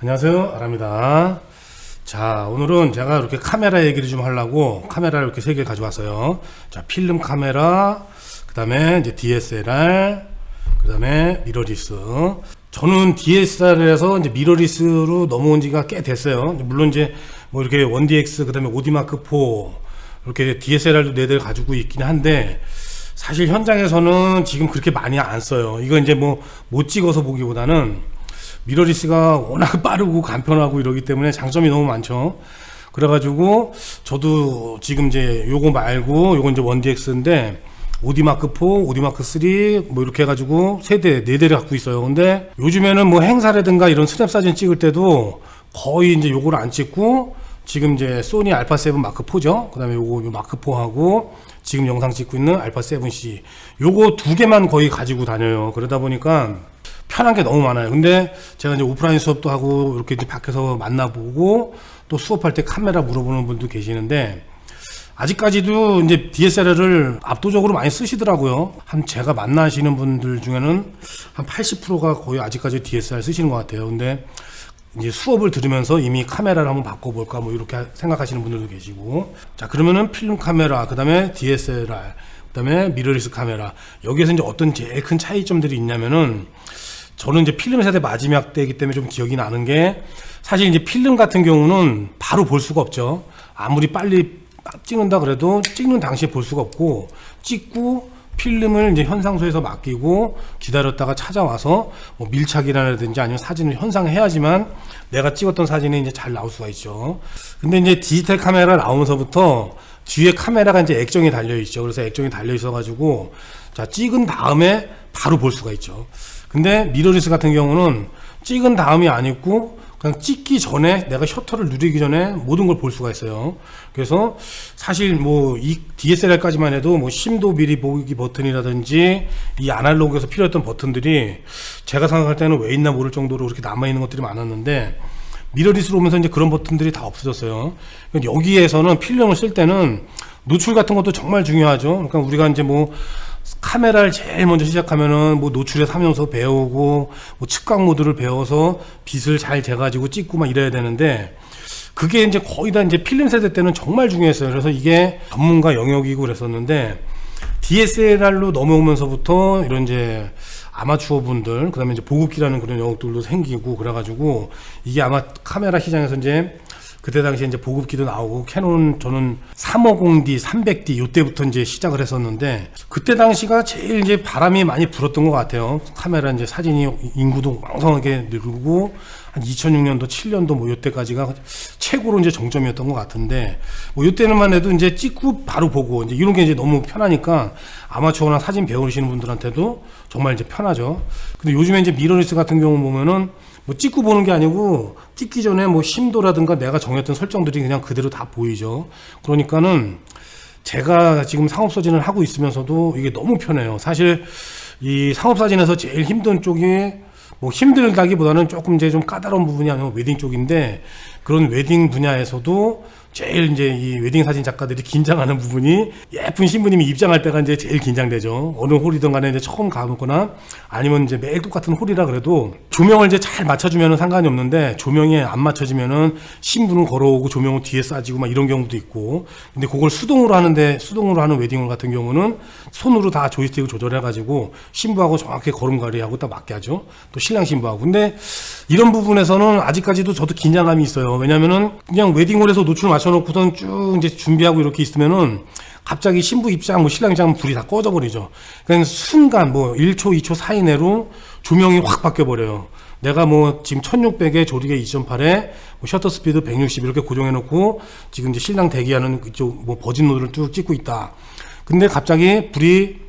안녕하세요, 아랍니다. 자, 오늘은 제가 이렇게 카메라 얘기를 좀 하려고 카메라를 이렇게 3개 가져왔어요. 자, 필름 카메라, 그 다음에 이제 DSLR, 그 다음에 미러리스. 저는 DSLR에서 이제 미러리스로 넘어온 지가 꽤 됐어요. 물론 이제 뭐 이렇게 1DX, 그 다음에 오디마크4, 이렇게 DSLR도 4대를 가지고 있긴 한데, 사실 현장에서는 지금 그렇게 많이 안 써요. 이거 이제 뭐 못 찍어서 보기보다는 미러리스가 워낙 빠르고 간편하고 이러기 때문에 장점이 너무 많죠. 그래가지고 저도 지금 이제 요거 말고 요건 이제 1DX인데 오디마크4, 오디마크3 뭐 이렇게 해가지고 4대를 갖고 있어요. 근데 요즘에는 뭐 행사라든가 이런 스냅 사진 찍을 때도 거의 이제 요거를 안 찍고 지금 이제 소니 알파7 마크4죠. 그 다음에 요거 마크4하고 지금 영상 찍고 있는 알파7C 요거 2개만 거의 가지고 다녀요. 그러다 보니까 편한 게 너무 많아요. 근데 제가 이제 오프라인 수업도 하고 이렇게 이제 밖에서 만나보고 또 수업할 때 카메라 물어보는 분도 계시는데 아직까지도 이제 DSLR을 압도적으로 많이 쓰시더라고요. 한 제가 만나시는 분들 중에는 한 80%가 거의 아직까지 DSLR 쓰시는 것 같아요. 근데 이제 수업을 들으면서 이미 카메라를 한번 바꿔볼까 뭐 이렇게 생각하시는 분들도 계시고. 자, 그러면은 필름 카메라, 그 다음에 DSLR, 그 다음에 미러리스 카메라, 여기에서 이제 어떤 제일 큰 차이점들이 있냐면은 저는 이제 필름 세대 마지막 때이기 때문에 좀 기억이 나는 게, 사실 이제 필름 같은 경우는 바로 볼 수가 없죠. 아무리 빨리 찍는다 그래도 찍는 당시에 볼 수가 없고, 찍고 필름을 이제 현상소에서 맡기고 기다렸다가 찾아와서 뭐 밀착이라든지 아니면 사진을 현상해야지만 내가 찍었던 사진이 이제 잘 나올 수가 있죠. 근데 이제 디지털 카메라 나오면서부터 뒤에 카메라가 이제 액정이 달려 있죠. 그래서 액정이 달려 있어 가지고 자, 찍은 다음에 바로 볼 수가 있죠. 근데 미러리스 같은 경우는 찍은 다음이 아니고 그냥 찍기 전에 내가 셔터를 누르기 전에 모든 걸 볼 수가 있어요. 그래서 사실 뭐 이 DSLR까지만 해도 뭐 심도 미리 보기 버튼이라든지 이 아날로그에서 필요했던 버튼들이 제가 생각할 때는 왜 있나 모를 정도로 그렇게 남아있는 것들이 많았는데, 미러리스로 오면서 이제 그런 버튼들이 다 없어졌어요. 여기에서는 필름을 쓸 때는 노출 같은 것도 정말 중요하죠. 그러니까 우리가 이제 뭐 카메라를 제일 먼저 시작하면은 뭐 노출에 사면서 배우고 뭐 측각 모드를 배워서 빛을 잘 재가지고 찍고 막 이래야 되는데, 그게 이제 거의 다 이제 필름 세대 때는 정말 중요했어요. 그래서 이게 전문가 영역이고 그랬었는데, DSLR로 넘어오면서부터 이런 이제 아마추어 분들, 그 다음에 이제 보급기라는 그런 영역들도 생기고 그래가지고 이게 아마 카메라 시장에서 이제 그때 당시에 이제 보급기도 나오고, 캐논 저는 350D, 300D 요때부터 이제 시작을 했었는데, 그때 당시가 제일 이제 바람이 많이 불었던 것 같아요. 카메라 이제 사진이 인구도 왕성하게 늘고 한 2006년도, 7년도 뭐 요때까지가 최고로 이제 정점이었던 것 같은데, 뭐 요때는만 해도 이제 찍고 바로 보고 이제 이런 게 이제 너무 편하니까 아마추어나 사진 배우시는 분들한테도 정말 이제 편하죠. 근데 요즘에 이제 미러리스 같은 경우 보면은 뭐 찍고 보는 게 아니고 찍기 전에 뭐 심도라든가 내가 정했던 설정들이 그냥 그대로 다 보이죠. 그러니까는 제가 지금 상업사진을 하고 있으면서도 이게 너무 편해요. 사실 이 상업사진에서 제일 힘든 쪽이 뭐 힘들다기보다는 조금 이제 좀 까다로운 부분이 아니면 웨딩 쪽인데, 그런 웨딩 분야에서도 제일 이제 이 웨딩 사진 작가들이 긴장하는 부분이 예쁜 신부님이 입장할 때가 이제 제일 긴장되죠. 어느 홀이든 간에 이제 처음 가보거나 아니면 이제 매일 똑같은 홀이라 그래도 조명을 이제 잘 맞춰주면은 상관이 없는데, 조명이 안 맞춰지면은 신부는 걸어오고 조명은 뒤에 쏴지고 막 이런 경우도 있고. 근데 그걸 수동으로 하는데, 수동으로 하는 웨딩홀 같은 경우는 손으로 다 조이스틱을 조절해가지고 신부하고 정확히 걸음걸이하고 딱 맞게 하죠. 또 신랑 신부하고. 근데 이런 부분에서는 아직까지도 저도 긴장감이 있어요. 왜냐면은 그냥 웨딩홀에서 노출 맞춰놓고선 쭉 이제 준비하고 이렇게 있으면은 갑자기 신부 입장, 뭐 신랑 입장 불이 다 꺼져버리죠. 그냥 순간 뭐 1초, 2초 사이 내로 조명이 확 바뀌어버려요. 내가 뭐 지금 1600에 조리개 2.8에 뭐 셔터 스피드 160 이렇게 고정해놓고 지금 이제 신랑 대기하는 그쪽 뭐 버진 로드를 쭉 찍고 있다. 근데 갑자기 불이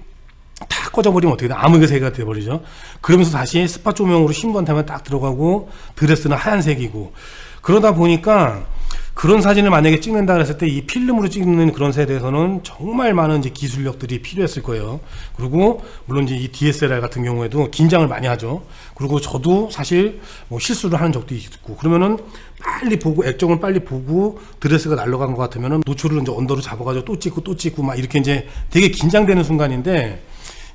다 꺼져버리면 어떻게 돼? 암흑의 세계가 돼버리죠. 그러면서 다시 스팟 조명으로 신부한테만 딱 들어가고 드레스는 하얀색이고, 그러다 보니까 그런 사진을 만약에 찍는다 그랬을 때 이 필름으로 찍는 그런 세대에서는 정말 많은 이제 기술력들이 필요했을 거예요. 그리고 물론 이제 이 DSLR 같은 경우에도 긴장을 많이 하죠. 그리고 저도 사실 뭐 실수를 하는 적도 있고, 그러면은 빨리 보고 액정을 빨리 보고 드레스가 날아간 것 같으면은 노출을 이제 언더로 잡아가지고 또 찍고 막 이렇게 이제 되게 긴장되는 순간인데,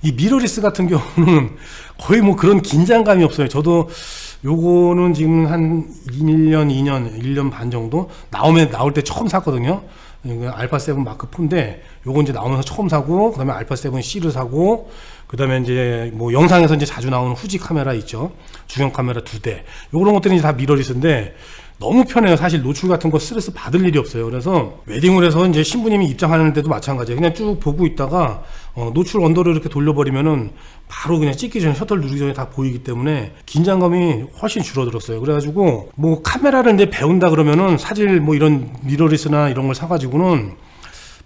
이 미러리스 같은 경우는 거의 뭐 그런 긴장감이 없어요. 저도 요거는 지금 한 1년 반 정도 나올 때 처음 샀거든요. 알파 7 마크 4인데 요거 이제 나오면서 처음 사고, 그다음에 알파 7 C를 사고, 그다음에 이제 뭐 영상에서 이제 자주 나오는 후지 카메라 있죠. 중형 카메라 2대. 요런 것들이 다 미러리스인데 너무 편해요. 사실 노출 같은 거 스트레스 받을 일이 없어요. 그래서 웨딩을 해서 이제 신부님이 입장하는데도 마찬가지예요. 그냥 쭉 보고 있다가 노출 언더를 이렇게 돌려버리면은 바로 그냥 찍기 전에 셔터를 누르기 전에 다 보이기 때문에 긴장감이 훨씬 줄어들었어요. 그래가지고 뭐 카메라를 이제 배운다 그러면은 사실 뭐 이런 미러리스나 이런 걸 사가지고는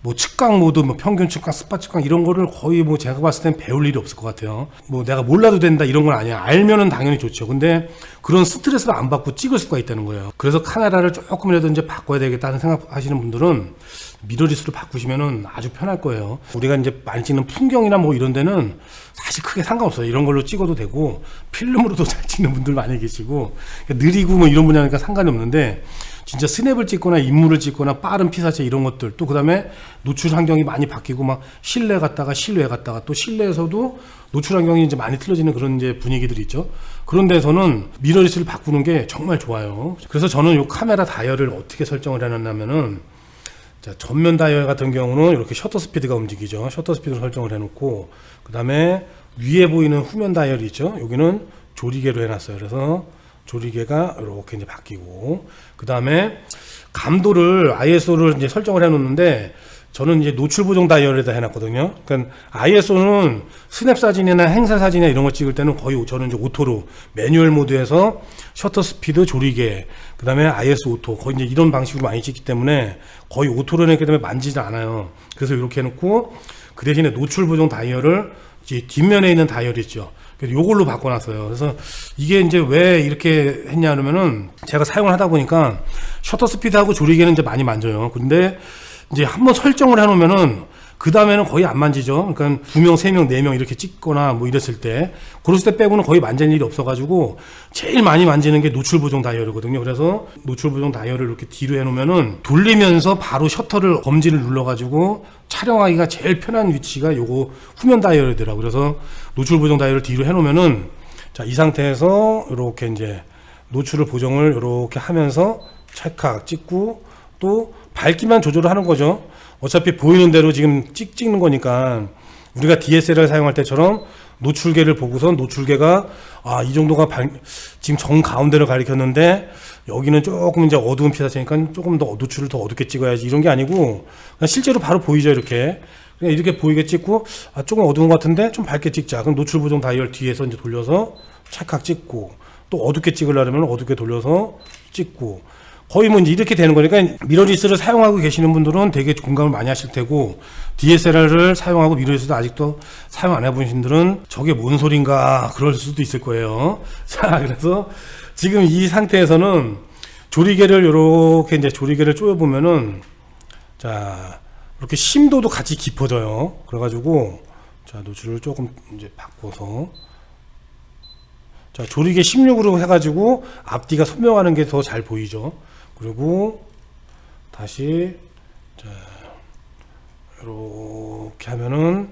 뭐 측강 모드, 뭐 평균 측강, 스팟 측강 이런 거를 거의 뭐 제가 봤을 땐 배울 일이 없을 것 같아요. 뭐 내가 몰라도 된다 이런 건 아니야. 알면은 당연히 좋죠. 근데 그런 스트레스를 안 받고 찍을 수가 있다는 거예요. 그래서 카메라를 조금이라도 이제 바꿔야 되겠다는 생각하시는 분들은 미러리스로 바꾸시면은 아주 편할 거예요. 우리가 이제 많이 찍는 풍경이나 뭐 이런 데는 사실 크게 상관없어요. 이런 걸로 찍어도 되고 필름으로도 잘 찍는 분들 많이 계시고 느리고 뭐 이런 분야니까 상관이 없는데 진짜 스냅을 찍거나 인물을 찍거나 빠른 피사체 이런 것들 또 그다음에 노출 환경이 많이 바뀌고 막 실내 갔다가 실외 갔다가 또 실내에서도 노출 환경이 이제 많이 틀어지는 그런 이제 분위기들이 있죠. 그런 데서는 미러리스를 바꾸는 게 정말 좋아요. 그래서 저는 이 카메라 다이얼을 어떻게 설정을 해놨냐면은 자, 전면 다이얼 같은 경우는 이렇게 셔터 스피드가 움직이죠. 셔터 스피드를 설정을 해놓고 그 다음에 위에 보이는 후면 다이얼이 있죠. 여기는 조리개로 해놨어요. 그래서 조리개가 이렇게 이제 바뀌고 그 다음에 감도를 ISO를 이제 설정을 해놓는데 저는 이제 노출 보정 다이얼에다 해놨거든요. 그러니까 ISO는 스냅 사진이나 행사 사진이나 이런 거 찍을 때는 거의 저는 이제 오토로 매뉴얼 모드에서 셔터 스피드 조리개 그 다음에 ISO 오토 거의 이제 이런 방식으로 많이 찍기 때문에 거의 오토로 해놓기 때문에 만지지 않아요. 그래서 이렇게 해놓고 그 대신에 노출 보정 다이얼을 이제 뒷면에 있는 다이얼이 있죠. 그래서 요걸로 바꿔놨어요. 그래서 이게 이제 왜 이렇게 했냐 그러면은 제가 사용을 하다 보니까 셔터 스피드하고 조리개는 이제 많이 만져요. 근데 이제 한번 설정을 해놓으면은 그 다음에는 거의 안 만지죠. 그러니까 2명, 3명, 4명 이렇게 찍거나 뭐 이랬을 때 그랬을 때 빼고는 거의 만질 일이 없어가지고 제일 많이 만지는 게 노출 보정 다이얼이거든요. 그래서 노출 보정 다이얼을 이렇게 뒤로 해놓으면은 돌리면서 바로 셔터를 검지를 눌러가지고 촬영하기가 제일 편한 위치가 요거 후면 다이얼이더라고요. 그래서 노출 보정 다이얼을 뒤로 해놓으면은 자, 이 상태에서 이렇게 이제 노출을 보정을 이렇게 하면서 찰칵 찍고 또 밝기만 조절을 하는 거죠. 어차피 보이는 대로 지금 찍는 거니까 우리가 DSLR 사용할 때처럼 노출계를 보고선 노출계가 이 정도가 지금 정 가운데를 가리켰는데 여기는 조금 이제 어두운 피사체니까 조금 더 노출을 더 어둡게 찍어야지 이런 게 아니고 그냥 실제로 바로 보이죠. 이렇게 그냥 이렇게 보이게 찍고 조금 어두운 것 같은데 좀 밝게 찍자. 그럼 노출 보정 다이얼 뒤에서 이제 돌려서 찰칵 찍고 또 어둡게 찍으려면 어둡게 돌려서 찍고 거의 뭐 이제 이렇게 되는 거니까 미러리스를 사용하고 계시는 분들은 되게 공감을 많이 하실 테고 DSLR을 사용하고 미러리스도 아직도 사용 안 해보신 분들은 저게 뭔 소린가 그럴 수도 있을 거예요. 자, 그래서 지금 이 상태에서는 조리개를 이렇게 이제 조리개를 쪼여보면은 자 이렇게 심도도 같이 깊어져요. 그래가지고 자 노출을 조금 이제 바꿔서 자 조리개 16으로 해가지고 앞뒤가 선명하는 게 더 잘 보이죠. 그리고 다시 자 이렇게 하면은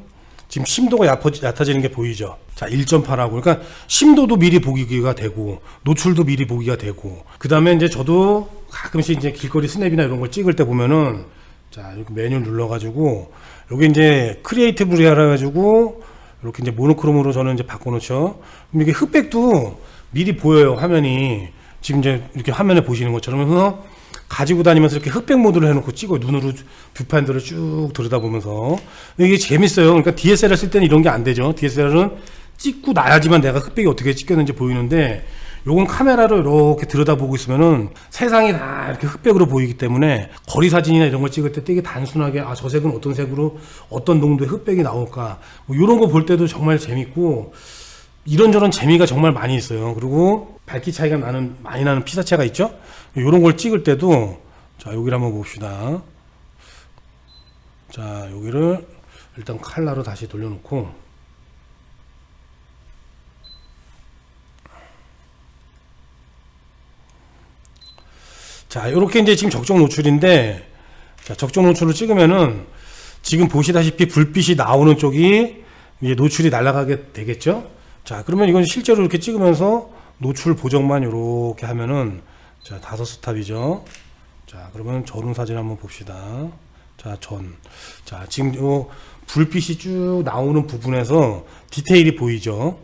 지금 심도가 얕아지는 게 보이죠. 자 1.8하고 그러니까 심도도 미리 보기가 되고 노출도 미리 보기가 되고 그 다음에 이제 저도 가끔씩 이제 길거리 스냅이나 이런 걸 찍을 때 보면은 자 이렇게 메뉴 눌러가지고 여기 이제 크리에이티브로 해가지고 이렇게 이제 모노크롬으로 저는 이제 바꿔놓죠. 그럼 이게 흑백도 미리 보여요. 화면이 지금 이제 이렇게 화면에 보시는 것처럼. 그래서 가지고 다니면서 이렇게 흑백 모드를 해놓고 찍어요. 눈으로 뷰파인더를 쭉 들여다보면서. 이게 재밌어요. 그러니까 DSLR 쓸 때는 이런 게 안 되죠. DSLR은 찍고 나야지만 내가 흑백이 어떻게 찍혔는지 보이는데 요건 카메라로 이렇게 들여다보고 있으면은 세상이 다 이렇게 흑백으로 보이기 때문에 거리 사진이나 이런 걸 찍을 때 되게 단순하게 저 색은 어떤 색으로 어떤 농도의 흑백이 나올까 뭐 이런 거 볼 때도 정말 재밌고 이런저런 재미가 정말 많이 있어요. 그리고 밝기 차이가 많이 나는 피사체가 있죠. 이런 걸 찍을 때도 자 여기를 한번 봅시다. 자 여기를 일단 칼라로 다시 돌려놓고 자 이렇게 이제 지금 적정 노출인데 자 적정 노출을 찍으면은 지금 보시다시피 불빛이 나오는 쪽이 이제 노출이 날아가게 되겠죠. 자, 그러면 이건 실제로 이렇게 찍으면서 노출 보정만 이렇게 하면은, 자, 5스탑이죠. 자, 그러면 전후 사진 한번 봅시다. 자, 자, 지금 요 불빛이 쭉 나오는 부분에서 디테일이 보이죠.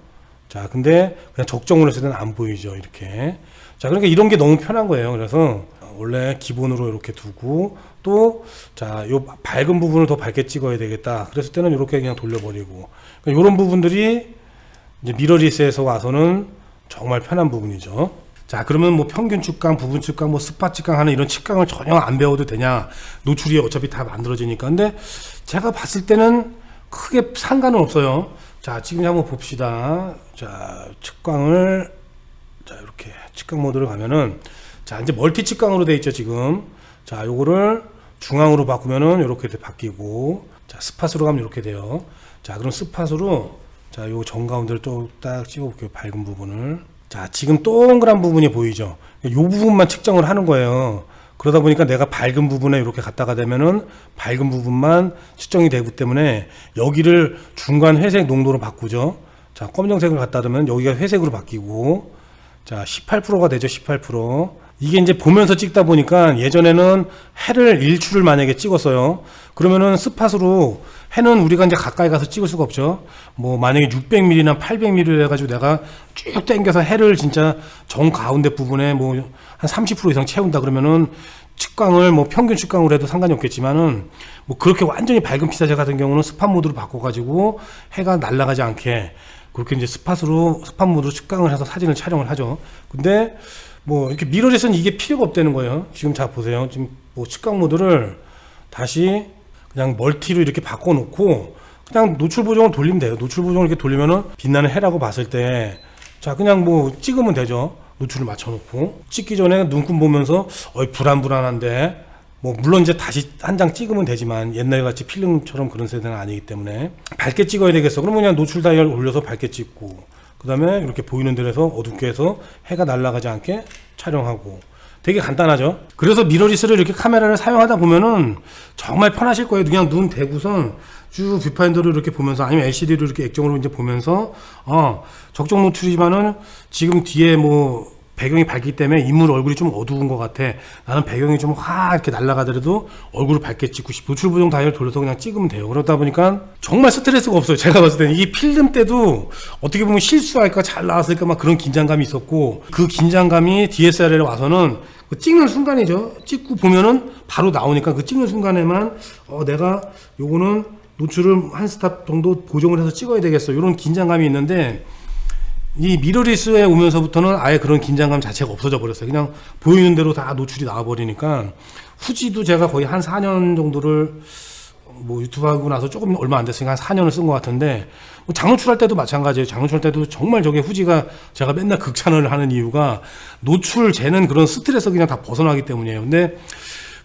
자, 근데 그냥 적정으로 했을 때는 안 보이죠. 이렇게. 자, 그러니까 이런 게 너무 편한 거예요. 그래서 원래 기본으로 이렇게 두고, 또, 자, 요 밝은 부분을 더 밝게 찍어야 되겠다. 그랬을 때는 이렇게 그냥 돌려버리고. 그러니까 이런 부분들이 이제 미러리스에서 와서는 정말 편한 부분이죠. 자, 그러면 뭐 평균 측강, 부분 측강, 뭐 스팟 측강 하는 이런 측강을 전혀 안 배워도 되냐? 노출이 어차피 다 만들어지니까. 근데 제가 봤을 때는 크게 상관은 없어요. 자, 지금 한번 봅시다. 자, 측강을, 자, 이렇게 측강 모드를 가면은, 자, 이제 멀티 측강으로 돼 있죠, 지금. 자, 요거를 중앙으로 바꾸면은 이렇게 바뀌고, 자, 스팟으로 가면 이렇게 돼요. 자, 그럼 스팟으로, 자, 요 정가운데를 또 딱 찍어볼게요, 밝은 부분을. 자, 지금 동그란 부분이 보이죠? 요 부분만 측정을 하는 거예요. 그러다 보니까 내가 밝은 부분에 이렇게 갔다가 되면은 밝은 부분만 측정이 되기 때문에 여기를 중간 회색 농도로 바꾸죠. 자, 검정색을 갖다 두면 여기가 회색으로 바뀌고, 자, 18%가 되죠, 18%. 이게 이제 보면서 찍다 보니까 예전에는 해를 일출을 만약에 찍었어요. 그러면은 스팟으로 해는 우리가 이제 가까이 가서 찍을 수가 없죠. 뭐 만약에 600mm나 800mm 해가지고 내가 쭉 당겨서 해를 진짜 정 가운데 부분에 뭐 한 30% 이상 채운다 그러면은 측광을 뭐 평균 측광으로 해도 상관이 없겠지만은 뭐 그렇게 완전히 밝은 피사체 같은 경우는 스팟 모드로 바꿔가지고 해가 날아가지 않게 그렇게 이제 스팟 모드로 측광을 해서 사진을 촬영을 하죠. 근데 뭐 이렇게 미러리스는 이게 필요가 없다는 거예요. 지금 자 보세요. 지금 뭐 측광 모드를 다시 그냥 멀티로 이렇게 바꿔놓고 그냥 노출 보정을 돌리면 돼요. 노출 보정을 이렇게 돌리면은 빛나는 해라고 봤을 때, 자, 그냥 뭐 찍으면 되죠. 노출을 맞춰놓고 찍기 전에 눈금 보면서 불안한데 뭐 물론 이제 다시 한 장 찍으면 되지만 옛날 같이 필름처럼 그런 세대는 아니기 때문에 밝게 찍어야 되겠어. 그러면 그냥 노출 다이얼 올려서 밝게 찍고, 그 다음에 이렇게 보이는 데에서 어둡게 해서 해가 날아가지 않게 촬영하고. 되게 간단하죠. 그래서 미러리스를 이렇게 카메라를 사용하다 보면은 정말 편하실 거예요. 그냥 눈 대고선 쭉 뷰파인더를 이렇게 보면서, 아니면 LCD로 이렇게 액정으로 이제 보면서, 적정 노출이지만은 지금 뒤에 뭐 배경이 밝기 때문에 인물 얼굴이 좀 어두운 것 같아. 나는 배경이 좀 확 이렇게 날아가더라도 얼굴을 밝게 찍고 싶어. 노출 보정 다이얼 돌려서 그냥 찍으면 돼요. 그러다 보니까 정말 스트레스가 없어요. 제가 봤을 때는 이게 필름 때도 어떻게 보면 실수할까 잘 나왔을까 막 그런 긴장감이 있었고, 그 긴장감이 DSLR에 와서는 그 찍는 순간이죠. 찍고 보면은 바로 나오니까 그 찍는 순간에만 내가 요거는 노출을 한 스탑 정도 보정을 해서 찍어야 되겠어. 이런 긴장감이 있는데, 이 미러리스에 오면서부터는 아예 그런 긴장감 자체가 없어져 버렸어요. 그냥 보이는 대로 다 노출이 나와 버리니까. 후지도 제가 거의 한 4년 정도를 뭐 유튜브 하고 나서 조금 얼마 안 됐으니까 한 4년을 쓴 것 같은데, 뭐 장노출할 때도 마찬가지예요. 장노출할 때도 정말 저게 후지가 제가 맨날 극찬을 하는 이유가 노출 재는 그런 스트레스 그냥 다 벗어나기 때문이에요. 근데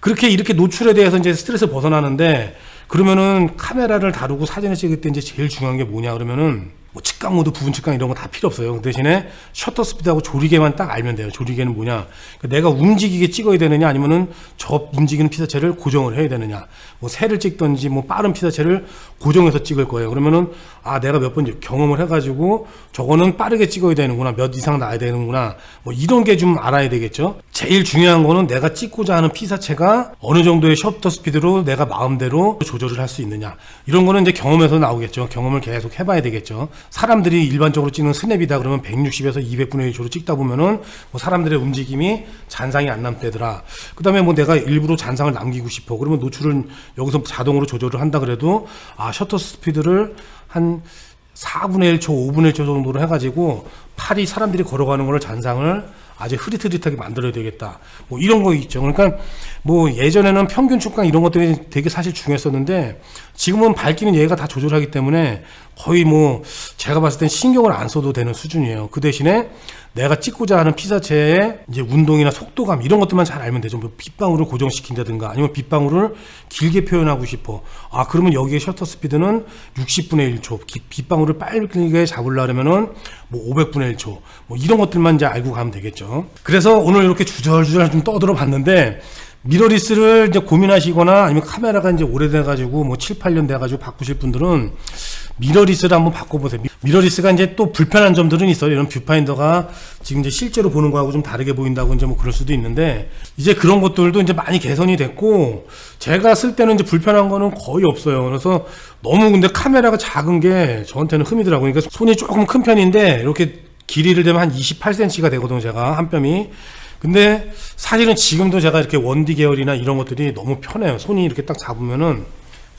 그렇게 이렇게 노출에 대해서 이제 스트레스 벗어나는데, 그러면은 카메라를 다루고 사진을 찍을 때 이제 제일 중요한 게 뭐냐 그러면은 뭐 측강 모드, 부분 측강 이런 거 다 필요 없어요. 그 대신에 셔터 스피드하고 조리개만 딱 알면 돼요. 조리개는 뭐냐? 그러니까 내가 움직이게 찍어야 되느냐, 아니면은 저 움직이는 피사체를 고정을 해야 되느냐. 뭐 새를 찍든지 뭐 빠른 피사체를 고정해서 찍을 거예요. 그러면은 내가 몇 번 경험을 해가지고 저거는 빠르게 찍어야 되는구나, 몇 이상 나야 되는구나, 뭐 이런 게 좀 알아야 되겠죠. 제일 중요한 거는 내가 찍고자 하는 피사체가 어느 정도의 셔터 스피드로 내가 마음대로 조절을 할 수 있느냐. 이런 거는 이제 경험에서 나오겠죠. 경험을 계속 해봐야 되겠죠. 사람들이 일반적으로 찍는 스냅이다 그러면 160에서 200분의 1초로 찍다 보면은 뭐 사람들의 움직임이 잔상이 안 남대더라. 그 다음에 뭐 내가 일부러 잔상을 남기고 싶어. 그러면 노출을 여기서 자동으로 조절을 한다 그래도 셔터 스피드를 한 4분의 1초, 5분의 1초 정도로 해가지고 팔이 사람들이 걸어가는 거를 잔상을 아주 흐릿흐릿하게 만들어야 되겠다. 뭐 이런 거 있죠. 그러니까 뭐 예전에는 평균 측강 이런 것들이 되게 사실 중요했었는데, 지금은 밝기는 얘가 다 조절하기 때문에 거의 뭐 제가 봤을 땐 신경을 안 써도 되는 수준이에요. 그 대신에 내가 찍고자 하는 피사체의 이제 운동이나 속도감 이런 것들만 잘 알면 되죠. 뭐 빗방울을 고정시킨다든가, 아니면 빗방울을 길게 표현하고 싶어. 그러면 여기에 셔터 스피드는 60분의 1초, 빗방울을 빨리 잡으려면은 뭐 500분의 1초, 뭐 이런 것들만 이제 알고 가면 되겠죠. 그래서 오늘 이렇게 주절주절 좀 떠들어 봤는데, 미러리스를 이제 고민하시거나 아니면 카메라가 이제 오래돼가지고 뭐 7, 8년 돼가지고 바꾸실 분들은 미러리스를 한번 바꿔보세요. 미러리스가 이제 또 불편한 점들은 있어요. 이런 뷰파인더가 지금 이제 실제로 보는 거하고 좀 다르게 보인다고 이제 뭐 그럴 수도 있는데, 이제 그런 것들도 이제 많이 개선이 됐고, 제가 쓸 때는 이제 불편한 거는 거의 없어요. 그래서 너무 근데 카메라가 작은 게 저한테는 흠이더라고요. 그러니까 손이 조금 큰 편인데 이렇게 길이를 대면 한 28cm가 되거든요. 제가 한 뼘이. 근데 사실은 지금도 제가 이렇게 원디 계열이나 이런 것들이 너무 편해요. 손이 이렇게 딱 잡으면은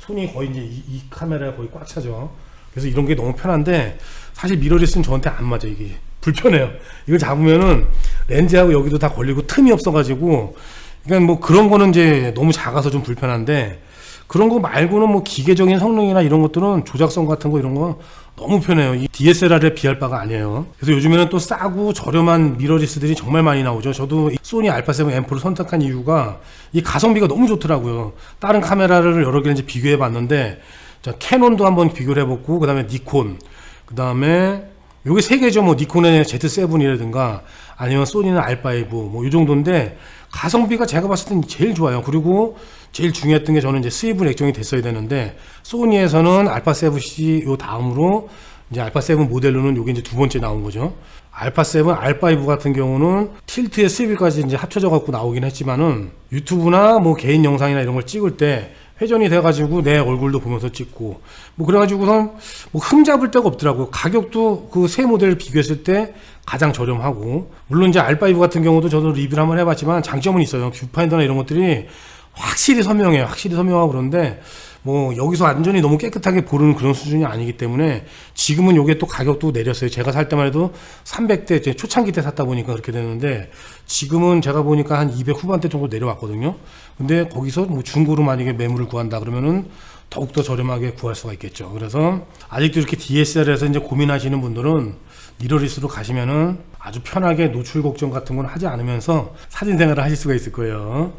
손이 거의 이제 이 카메라에 거의 꽉 차죠. 그래서 이런 게 너무 편한데, 사실 미러리스는 저한테 안 맞아. 이게 불편해요. 이걸 잡으면은 렌즈하고 여기도 다 걸리고 틈이 없어가지고, 그러니까 뭐 그런 거는 이제 너무 작아서 좀 불편한데, 그런 거 말고는 뭐 기계적인 성능이나 이런 것들은 조작성 같은 거 이런 거 너무 편해요. 이 DSLR에 비할 바가 아니에요. 그래서 요즘에는 또 싸고 저렴한 미러리스들이 정말 많이 나오죠. 저도 소니 α7 M4를 선택한 이유가 이 가성비가 너무 좋더라고요. 다른 카메라를 여러 개를 이제 비교해 봤는데, 자, 캐논도 한번 비교를 해봤고, 그 다음에 니콘, 그 다음에 요게 세 개죠. 뭐 니콘의 Z7이라든가 아니면 소니는 R5 뭐 이 정도인데, 가성비가 제가 봤을 땐 제일 좋아요. 그리고 제일 중요했던 게, 저는 이제 수입은 액정이 됐어야 되는데, 소니에서는 α7C 요 다음으로 이제 α7 모델로는 요게 이제 두 번째 나온 거죠. α7 R5 같은 경우는 틸트에 수입까지 이제 합쳐져 갖고 나오긴 했지만은, 유튜브나 뭐 개인 영상이나 이런 걸 찍을 때 회전이 돼가지고 내 얼굴도 보면서 찍고 뭐 그래가지고선 뭐 흠잡을 데가 없더라고요. 가격도 그 세 모델을 비교했을 때 가장 저렴하고, 물론 이제 R5 같은 경우도 저도 리뷰를 한번 해봤지만 장점은 있어요. 뷰파인더나 이런 것들이 확실히 선명해요. 확실히 선명하고. 그런데 뭐 여기서 완전히 너무 깨끗하게 보는 그런 수준이 아니기 때문에, 지금은 요게 또 가격도 내렸어요. 제가 살 때만 해도 300대 제 초창기 때 샀다 보니까 그렇게 되는데, 지금은 제가 보니까 한 200 후반대 정도 내려왔거든요. 근데 거기서 뭐 중고로 만약에 매물을 구한다 그러면은 더욱더 저렴하게 구할 수가 있겠죠. 그래서 아직도 이렇게 DSLR에서 이제 고민하시는 분들은 미러리스로 가시면은 아주 편하게 노출 걱정 같은 건 하지 않으면서 사진 생활을 하실 수가 있을 거예요.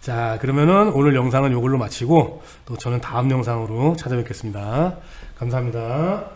자, 그러면은 오늘 영상은 이걸로 마치고, 또 저는 다음 영상으로 찾아뵙겠습니다. 감사합니다.